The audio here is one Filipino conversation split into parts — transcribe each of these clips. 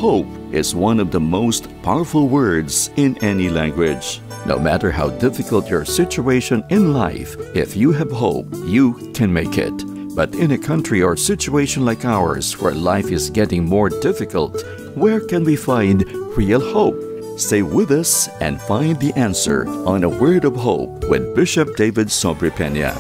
hope is one of the most powerful words in any language. No matter how difficult your situation in life, if you have hope, you can make it. But in a country or situation like ours where life is getting more difficult, where can we find real hope? Stay with us and find the answer on A Word of Hope with Bishop David Sobrepena.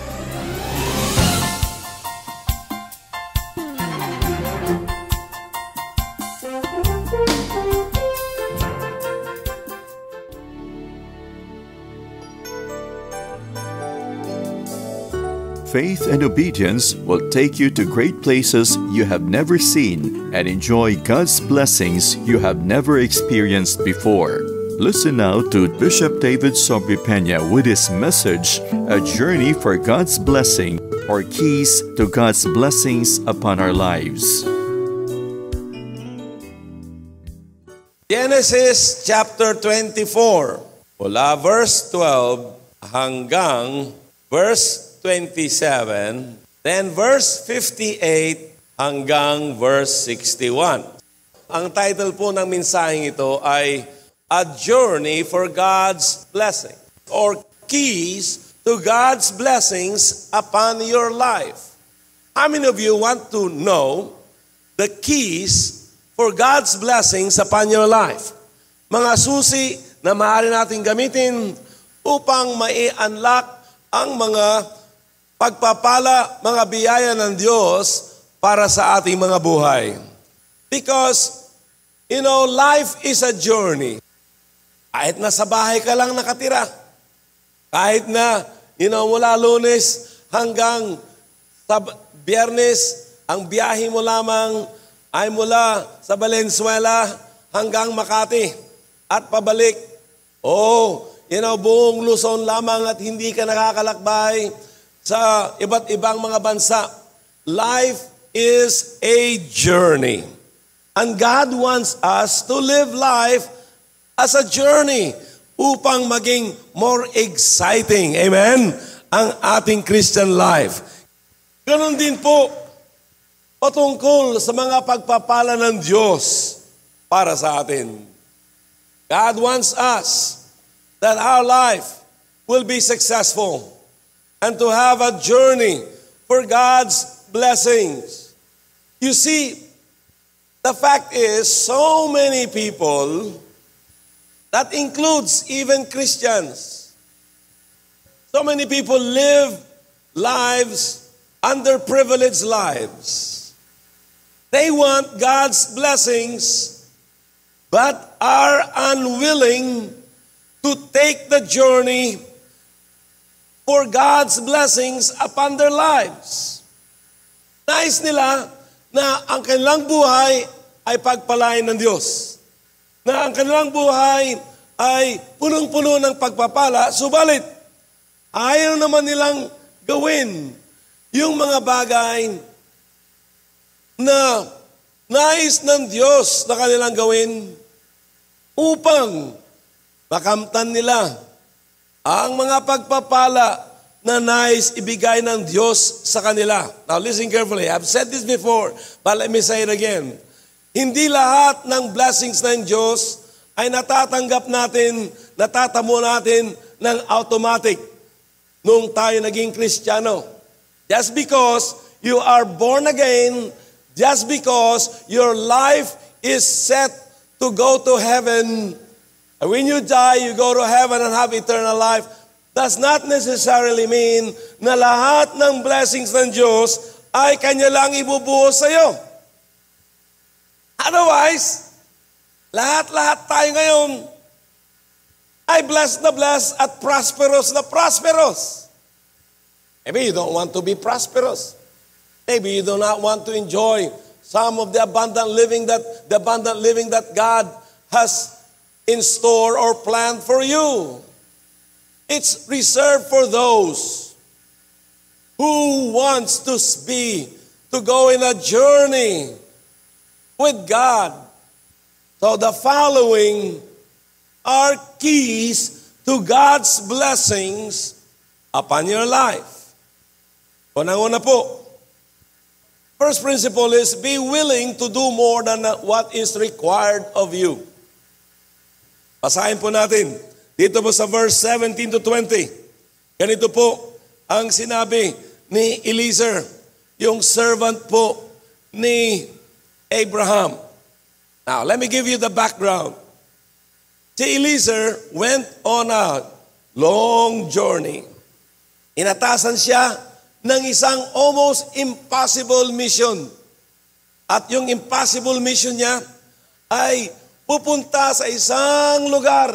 Faith and obedience will take you to great places you have never seen and enjoy God's blessings you have never experienced before. Listen now to Bishop David Sobrepena with his message, A Journey for God's Blessing, or Keys to God's Blessings upon Our Lives. Genesis chapter 24, mula verse 12 hanggang verse 27, then verse 58 hanggang verse 61. Ang title po ng mensaheng ito ay A Journey for God's Blessing, or Keys to God's Blessings upon Your Life. How many of you want to know the keys for God's blessings upon your life? Mga susi na maaari nating gamitin upang mai-unlock ang mga pagpapala, mga biyaya ng Diyos para sa ating mga buhay. Because, life is a journey. Kahit na sa bahay ka lang nakatira, kahit na, mula Lunes hanggang sa Biyernes, ang biyahe mo lamang ay mula sa Valenzuela hanggang Makati at pabalik. Buong Luzon lamang at hindi ka nakakalakbay sa iba't ibang mga bansa. Life is a journey. And God wants us to live life as a journey upang maging more exciting. Amen? Ang ating Christian life. Ganon din po patungkol sa mga pagpapala ng Diyos para sa atin. God wants us that our life will be successful and to have a journey for God's blessings. You see, the fact is, so many people, that includes even Christians, so many people live lives, underprivileged lives. They want God's blessings, but are unwilling to take the journey for God's blessings upon their lives. Nais nila na ang kanilang buhay ay pagpalain ng Diyos. Na ang kanilang buhay ay punong-puno ng pagpapala, subalit ayaw naman nilang gawin yung mga bagay na nais ng Diyos na kanilang gawin upang makamtan nila ang mga pagpapala na nais ibigay ng Diyos sa kanila. Now listen carefully. I've said this before, but let me say it again. Hindi lahat ng blessings ng Diyos ay natatanggap natin, natatamo natin ng automatic nung tayo naging Kristiyano. Just because you are born again, just because your life is set to go to heaven, when you die, you go to heaven and have eternal life, does not necessarily mean na lahat ng blessings ng Diyos ay Kanya lang ibubuhos sa iyo. Otherwise, lahat-lahat tayo ngayon ay blessed at prosperous na prosperous. Maybe you don't want to be prosperous. Maybe you do not want to enjoy some of the abundant living that God has in store or planned for you. It's reserved for those who wants to go in a journey with God. So the following are keys to God's blessings upon your life. Unang-una po, First principle is be willing to do more than what is required of you. Basahin po natin dito po sa verse 17 to 20. Ganito po ang sinabi ni Eliezer, yung servant po ni Abraham. Now, let me give you the background. Si Eliezer went on a long journey. Inatasan siya ng isang almost impossible mission. At yung impossible mission niya ay pupunta sa isang lugar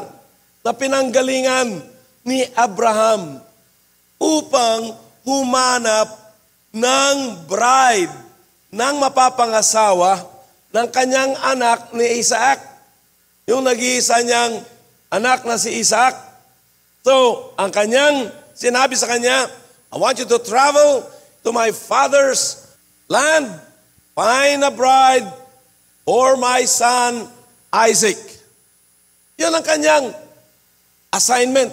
na pinanggalingan ni Abraham upang humanap ng bride, ng mapapangasawa ng kanyang anak ni Isaac. Yung nag-iisa niyang anak na si Isaac. So, ang kanyang sinabi sa kanya, I want you to travel to my father's land, find a bride for my son Isaac. Yan ang kanyang assignment.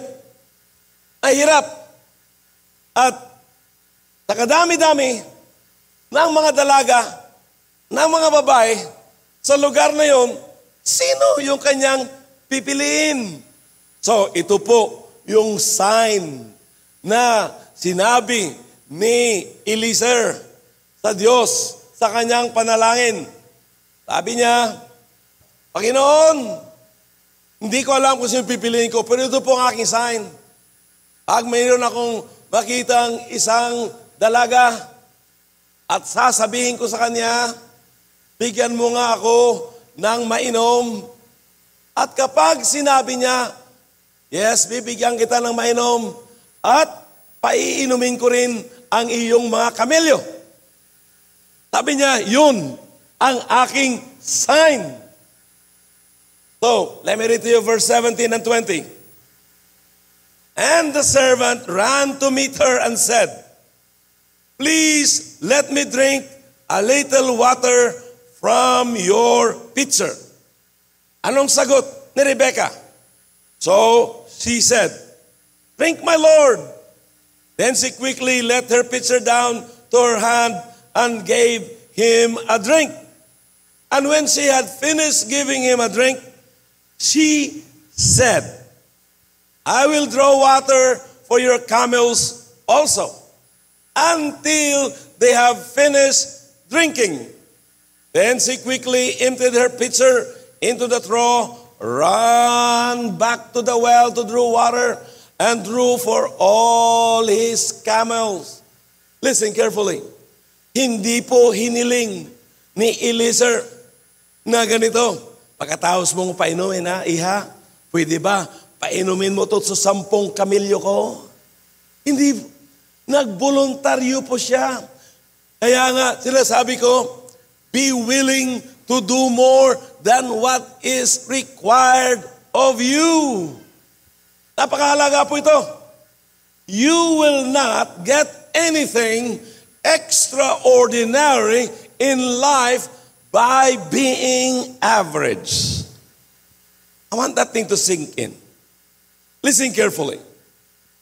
Mahirap. At nakadami-dami ng mga dalaga, ng mga babae sa lugar na yon, sino yung kanyang pipiliin? So, ito po yung sign na sinabi ni Eliezer sa Diyos sa kanyang panalangin. Sabi niya, Panginoon, hindi ko alam kung sino pipiliin ko, pero ito po ang aking sign. Pag mayroon akong makitang isang dalaga at sasabihin ko sa kanya, bigyan mo nga ako ng mainom. At kapag sinabi niya, yes, bibigyan kita ng mainom at paiinumin ko rin ang iyong mga kamelyo. Sabi niya, yun ang aking sign. So, let me read to you verse 17 and 20. And the servant ran to meet her and said, please let me drink a little water from your pitcher. Anong sagot ni Rebecca? So she said, drink, my Lord. Then she quickly let her pitcher down to her hand and gave him a drink. And when she had finished giving him a drink, she said, I will draw water for your camels also, until they have finished drinking. Then she quickly emptied her pitcher into the trough, ran back to the well to draw water, and drew for all his camels. Listen carefully. Hindi po hiniling ni Eliezer na ganito, pagkatapos mong painumin iha, pwede ba painumin mo to sa 10 kamilyo ko? Hindi, nagboluntaryo po siya. Kaya nga, sinasabi ko, be willing to do more than what is required of you. Napakahalaga po ito. You will not get anything extraordinary in life by being average. I want that thing to sink in. Listen carefully.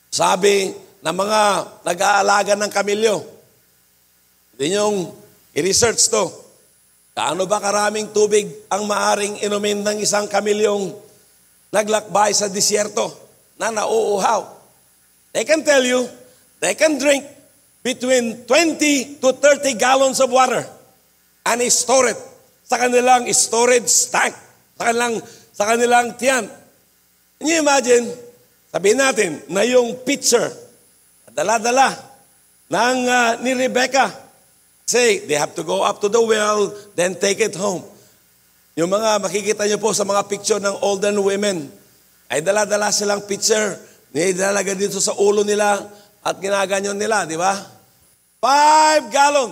Sabi ng mga nag-aalaga ng kamilyo, hindi niyong i-research to. Kaano ba karaming tubig ang maaring inumin ng isang kamilyong naglakbay sa disyerto na nauuhaw? They can tell you, they can drink between 20 to 30 gallons of water and store it sa kanilang storage tank, sa kanilang tiyan. Can you imagine, sabihin natin na yung pitcher, dala-dala ng ni Rebecca, say, they have to go up to the well, then take it home. Yung mga makikita nyo po sa mga picture ng older women, ay dala-dala silang pitcher, nilalaga dito sa ulo nila at ginaganyon nila, di ba? 5 gallon.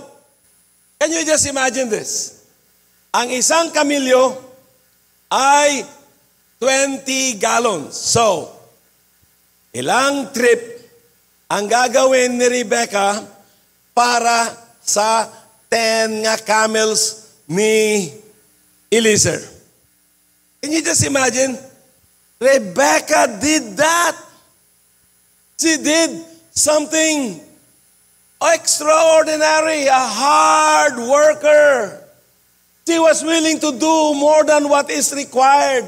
Can you just imagine this? Ang isang kamilyo ay 20 gallons. So, ilang trip ang gagawin ni Rebecca para sa 10 nga camels ni Eliezer? Can you just imagine? Rebecca did that. She did something Extraordinary, a hard worker. She was willing to do more than what is required.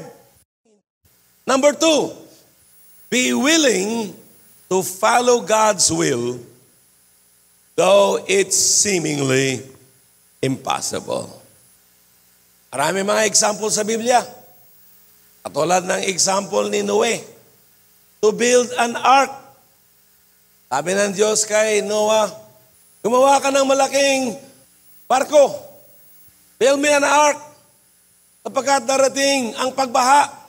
Number 2, be willing to follow God's will, though it's seemingly impossible. Marami mga example sa Biblia. Katulad ng example ni Noe, to build an ark. Sabi ng Diyos kay Noah, gumawa ka ng malaking barko. Build me an ark. Kapagkat darating ang pagbaha,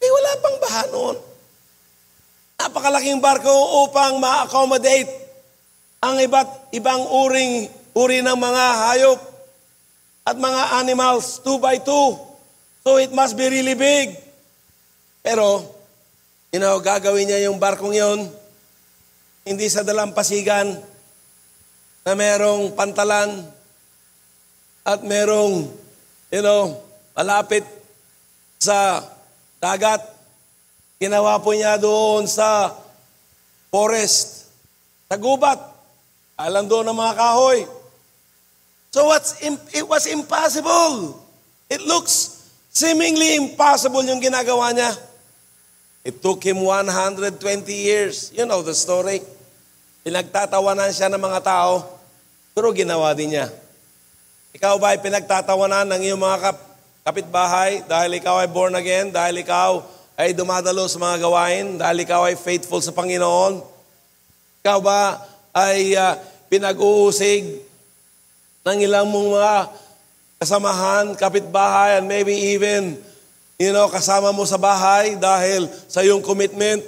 wala pang baha noon. Napakalaking barko upang ma-accommodate ang ibang uri ng mga hayop at mga animals, 2x2. So it must be really big. Pero, gagawin niya yung barkong yon, hindi sa dalampasigan na merong pantalan at merong, malapit sa dagat. Ginawa po niya doon sa forest, sa gubat. Alam doon ng mga kahoy. So it was impossible. It looks seemingly impossible yung ginagawa niya. It took him 120 years. You know the story. Pinagtatawanan siya ng mga tao, pero ginawa din niya. Ikaw ba ay pinagtatawanan ng iyong mga kapitbahay dahil ikaw ay born again, dahil ikaw ay dumadalo sa mga gawain, dahil ikaw ay faithful sa Panginoon? Ikaw ba ay pinag-uusig ng ilang mga kasamahan, kapitbahay, and maybe even, kasama mo sa bahay dahil sa iyong commitment?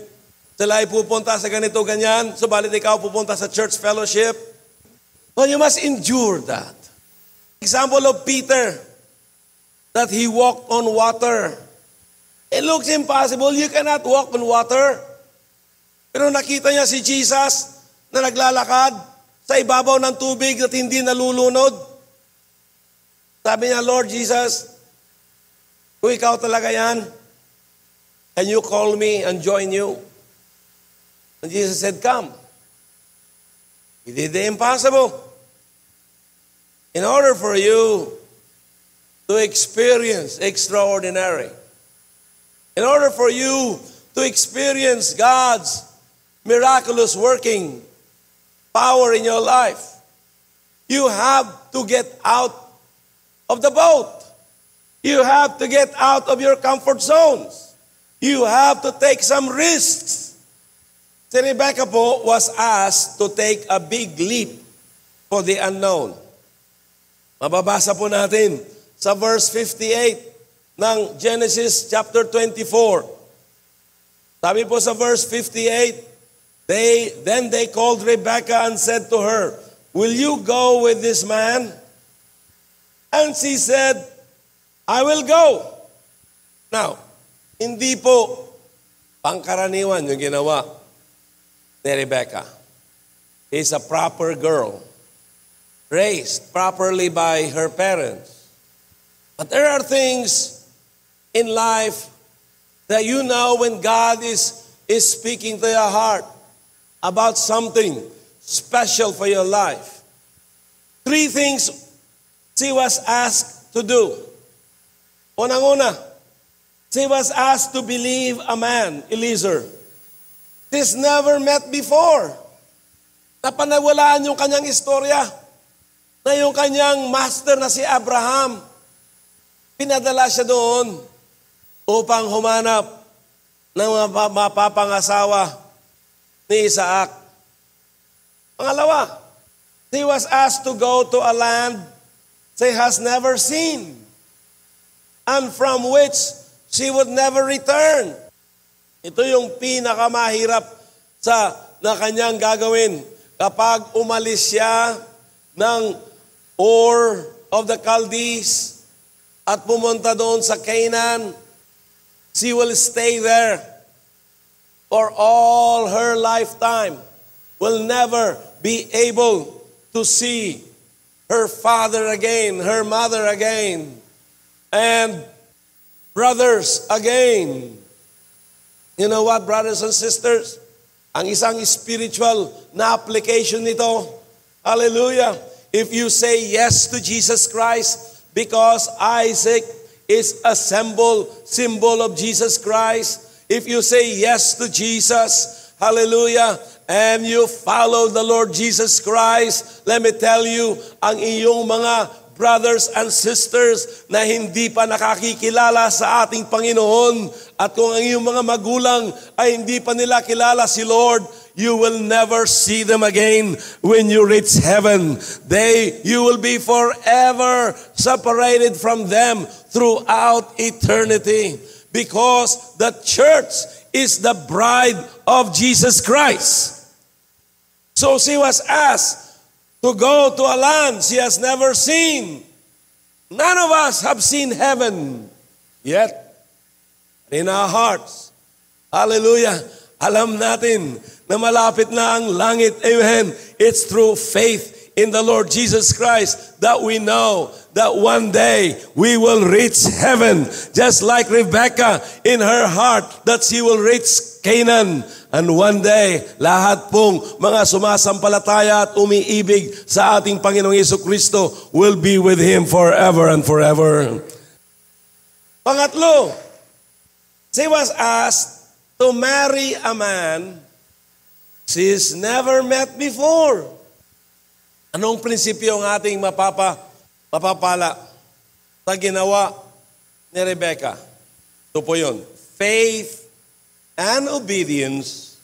Sila ay pupunta sa ganito, ganyan, subalit ikaw pupunta sa church fellowship. Well, you must endure that. Example of Peter, that he walked on water. It looks impossible. You cannot walk on water. Pero nakita niya si Jesus na naglalakad sa ibabaw ng tubig at hindi nalulunod. Sabi niya, Lord Jesus, kung ikaw talaga yan, can you call me and join you? And Jesus said, come. He did the impossible. In order for you to experience extraordinary, in order for you to experience God's miraculous working power in your life, you have to get out of the boat. You have to get out of your comfort zones. You have to take some risks. Si Rebecca po was asked to take a big leap for the unknown. Mababasa po natin sa verse 58 ng Genesis chapter 24. Sabi po sa verse 58, Then they called Rebecca and said to her, will you go with this man? And she said, I will go. Now, hindi po pangkaraniwan yung ginawa ni Rebecca. She's a proper girl, raised properly by her parents. But there are things in life that when God is speaking to your heart about something special for your life. 3 things she was asked to do. Unang-una, she was asked to believe a man, Eliezer. She's never met before. Napanawalaan yung kanyang istorya na yung kanyang master na si Abraham, pinadala siya doon upang humanap ng mapapangasawa ni Isaac. Pangalawa, she was asked to go to a land she has never seen and from which she would never return. Ito yung pinakamahirap na kanyang gagawin kapag umalis siya ng Ur of the Chaldees at pumunta doon sa Canaan. She will stay there for all her lifetime. Will never be able to see her father again, her mother again, and brothers again. You know what, brothers and sisters? Ang isang spiritual na application nito, Hallelujah. If you say yes to Jesus Christ, because Isaac is a symbol of Jesus Christ. If you say yes to Jesus, hallelujah, and you follow the Lord Jesus Christ, let me tell you, ang iyong mga brothers and sisters na hindi pa nakakikilala sa ating Panginoon, at kung ang iyong mga magulang ay hindi pa nila kilala si Lord, you will never see them again when you reach heaven. You will be forever separated from them throughout eternity, because the church is the bride of Jesus Christ. So she was asked to go to a land she has never seen. None of us have seen heaven yet. In our hearts, hallelujah, alam natin na malapit na ang langit. Amen. It's through faith in the Lord Jesus Christ that we know that one day we will reach heaven, just like Rebecca in her heart that she will reach Canaan. And one day, lahat pong mga sumasampalataya at umiibig sa ating Panginoong Jesucristo will be with Him forever and forever. Pangatlo, she was asked to marry a man she's never met before. Anong prinsipyo ang ating mapapala sa ginawa ni Rebecca? Ito po yun. Faith and obedience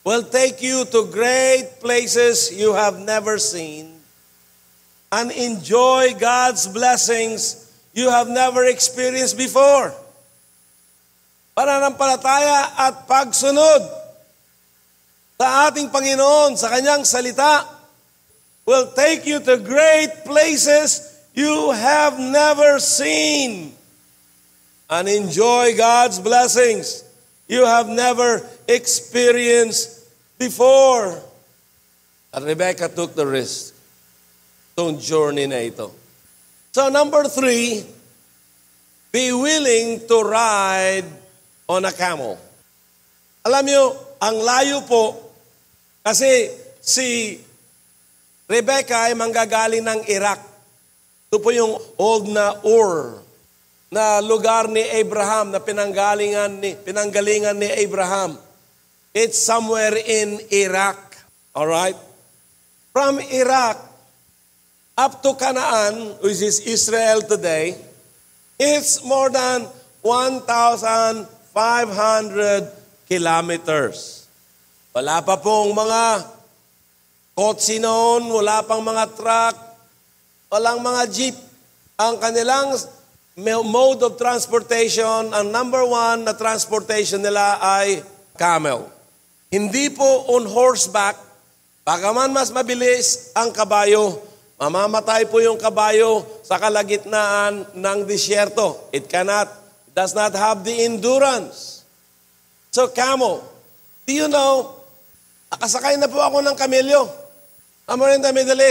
will take you to great places you have never seen and enjoy God's blessings you have never experienced before. Pananampalataya at pagsunod sa ating Panginoon, sa Kanyang salita, will take you to great places you have never seen and enjoy God's blessings you have never experienced before. At Rebecca took the risk. Itong journey na ito. So number 3, be willing to ride on a camel. Alam nyo, ang layo po, kasi si Rebecca ay manggagaling ng Iraq. Ito po yung old na Ur, na lugar ni Abraham, na pinanggalingan ni Abraham. It's somewhere in Iraq. Alright? From Iraq up to Canaan, which is Israel today, it's more than 1,500 kilometers. Wala pa pong mga kotse noon, wala pang mga truck, walang mga jeep. Ang kanilang mode of transportation, ang number 1 na transportation nila ay camel. Hindi po on horseback, bagaman mas mabilis ang kabayo, mamamatay po yung kabayo sa kalagitnaan ng disyerto. It does not have the endurance. So camel, do you know, nakasakay na po ako ng kamelyo. I'm in the Middle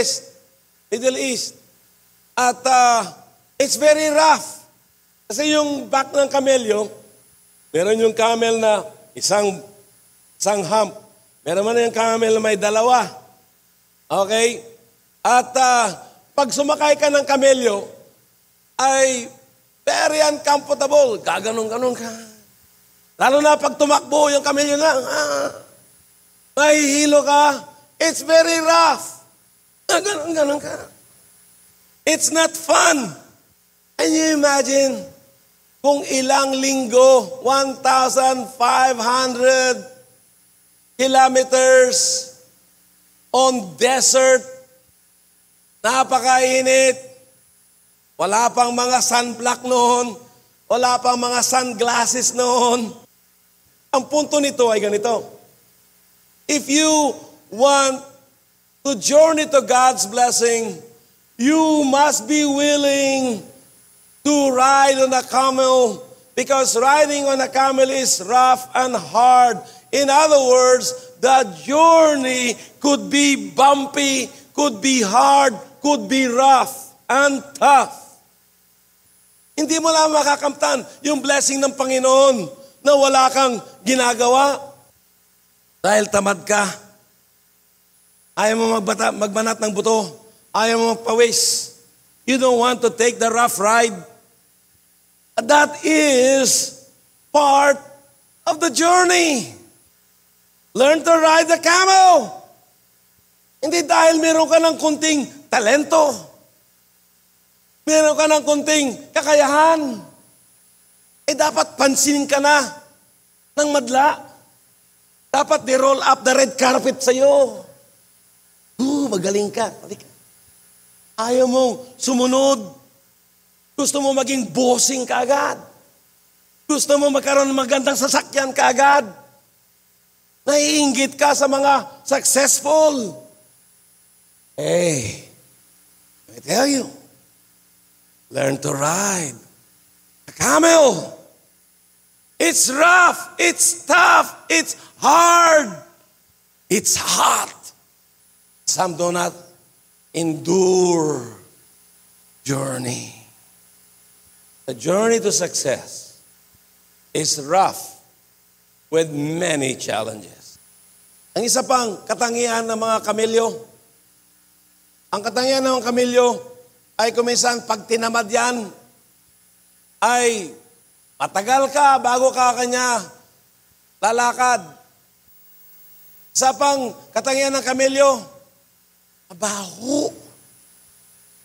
East. At it's very rough. Kasi yung back ng kamelyo, meron yung camel na isang hump. Meron man yung camel na may 2. Okay? At pag sumakay ka ng kamelyo, ay very uncomfortable. Gaganon-ganon ka. Lalo na pag tumakbo yung kamelyo na, mahihilo ka. It's very rough. Ganon-ganon ka. It's not fun. Can you imagine kung ilang linggo, 1,500 kilometers on desert, napakainit, wala pang mga sunblock noon, wala pang mga sunglasses noon. Ang punto nito ay ganito. If you want to journey to God's blessing, you must be willing to ride on a camel, because riding on a camel is rough and hard. In other words, the journey could be bumpy, could be hard, could be rough and tough. Hindi mo lang makakamtan yung blessing ng Panginoon na wala kang ginagawa dahil tamad ka. Ayaw mo magbanat ng buto. Ayaw mo magpawis. You don't want to take the rough ride. That is part of the journey. Learn to ride the camel. Hindi dahil meron ka ng kunting talento. Meron ka ng kunting kakayahan. Dapat pansinin ka na ng madla. Dapat di-roll up the red carpet sa'yo. Magaling ka. Ayaw mong sumunod. Gusto mo maging bossing ka agad. Gusto mo magkaroon ng magandang sasakyan ka agad. Naiinggit ka sa mga successful. Hey, let me tell you, learn to ride a camel. It's rough, it's tough, it's hard, it's hot. Some do not endure journey. The journey to success is rough with many challenges. Ang isa pang katangian ng mga kamelyo, ang katangian ng mga kamelyo ay kuminsan pag tinamad yan, ay matagal ka bago ka kanya lalakad. Isa pang katangian ng kamelyo, mabaho.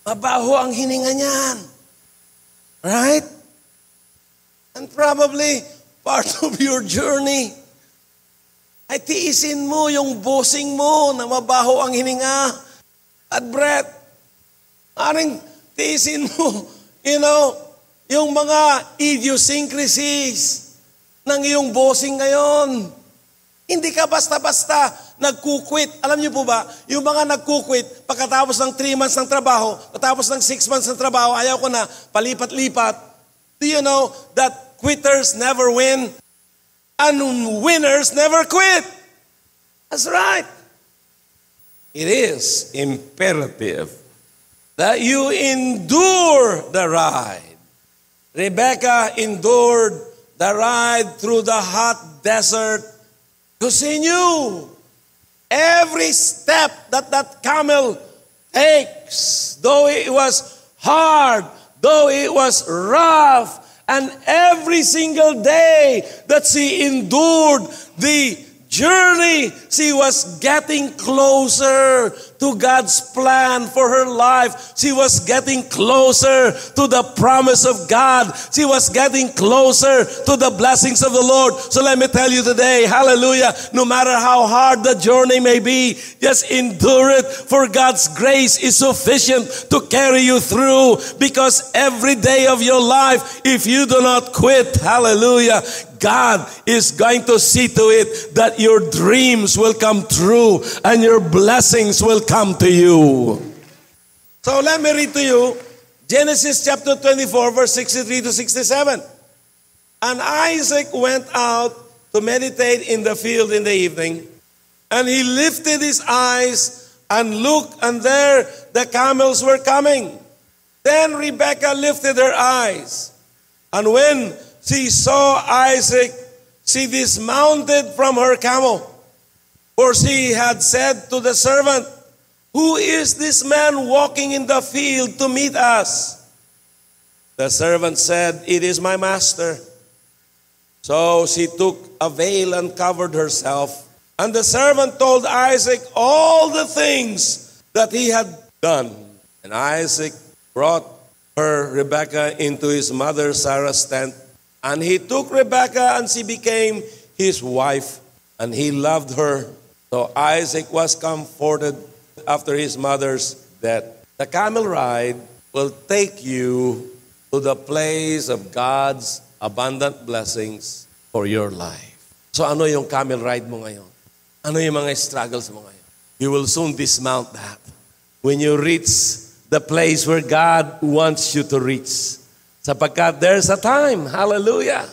Mabaho ang hininga niyan. Right? And probably part of your journey ay tiisin mo yung bossing mo na mabaho ang hininga at breath. Aring tiisin mo, yung mga idiosyncrasies ng iyong bossing ngayon. Hindi ka basta-basta nagkukwit. Alam niyo po ba, yung mga nagkukwit, pagkatapos ng 3 months ng trabaho, pagkatapos ng 6 months ng trabaho, ayaw ko na, palipat-lipat. Do you know that quitters never win? And winners never quit. That's right. It is imperative that you endure the ride. Rebecca endured the ride through the hot desert because she knew every step that camel takes, though it was hard, though it was rough, and every single day that she endured the journey, she was getting closer to God's plan for her life. She was getting closer to the promise of God. She was getting closer to the blessings of the Lord. So let me tell you today, hallelujah, no matter how hard the journey may be, just endure it, for God's grace is sufficient to carry you through, because every day of your life, if you do not quit, hallelujah, God is going to see to it that your dreams will come true and your blessings will come to you. So let me read to you Genesis chapter 24, verse 63 to 67. And Isaac went out to meditate in the field in the evening, and he lifted his eyes and looked, and there the camels were coming. Then Rebekah lifted her eyes, and when she saw Isaac, she dismounted from her camel, for she had said to the servant, "Who is this man walking in the field to meet us?" The servant said, "It is my master." So she took a veil and covered herself. And the servant told Isaac all the things that he had done. And Isaac brought her, Rebekah, into his mother Sarah's tent. And he took Rebekah, and she became his wife, and he loved her. So Isaac was comforted after his mother's death. The camel ride will take you to the place of God's abundant blessings for your life. So ano yung camel ride mo ngayon? Ano yung mga struggles mo ngayon? You will soon dismount that when you reach the place where God wants you to reach. Sapagkat there's a time, hallelujah,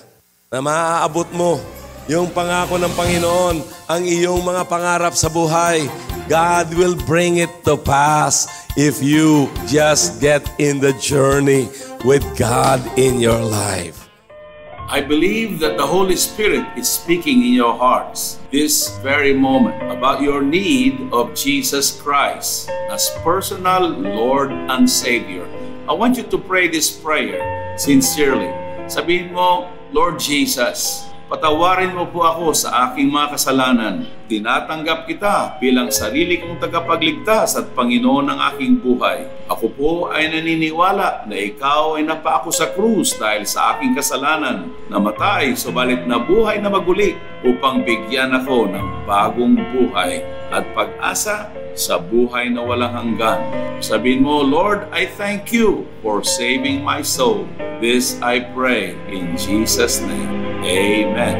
na maaabot mo yung pangako ng Panginoon, ang iyong mga pangarap sa buhay. God will bring it to pass if you just get in the journey with God in your life. I believe that the Holy Spirit is speaking in your hearts this very moment about your need of Jesus Christ as personal Lord and Savior. I want you to pray this prayer sincerely. Sabihin mo, Lord Jesus, patawarin mo po ako sa aking mga kasalanan. Tinatanggap kita bilang sarili kong tagapagligtas at Panginoon ng aking buhay. Ako po ay naniniwala na ikaw ay napaako sa krus dahil sa aking kasalanan, namatay subalit nabuhay na maguli upang bigyan ako ng bagong buhay at pag-asa sa buhay na walang hanggan. Sabihin mo, Lord, I thank you for saving my soul. This I pray in Jesus' name. Amen.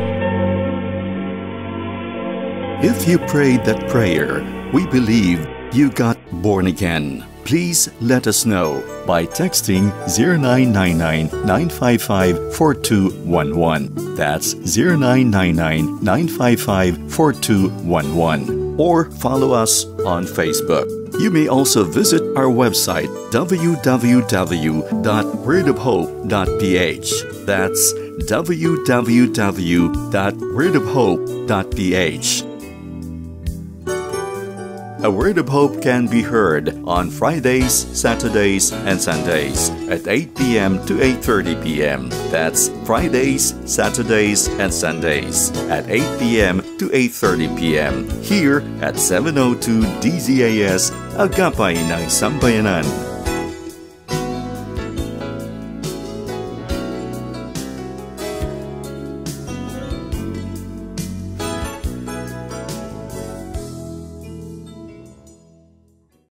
If you prayed that prayer, we believe you got born again. Please let us know by texting 0999-955-4211. That's 0999-955-4211. Or follow us on Facebook. You may also visit our website www.wordofhope.ph. That's www.wordofhope.ph. A Word of Hope can be heard on Fridays, Saturdays, and Sundays at 8 p.m. to 8:30 p.m. That's Fridays, Saturdays, and Sundays at 8 p.m. to 8:30 p.m. here at 702 DZAS, Agapay ng Sambayanan.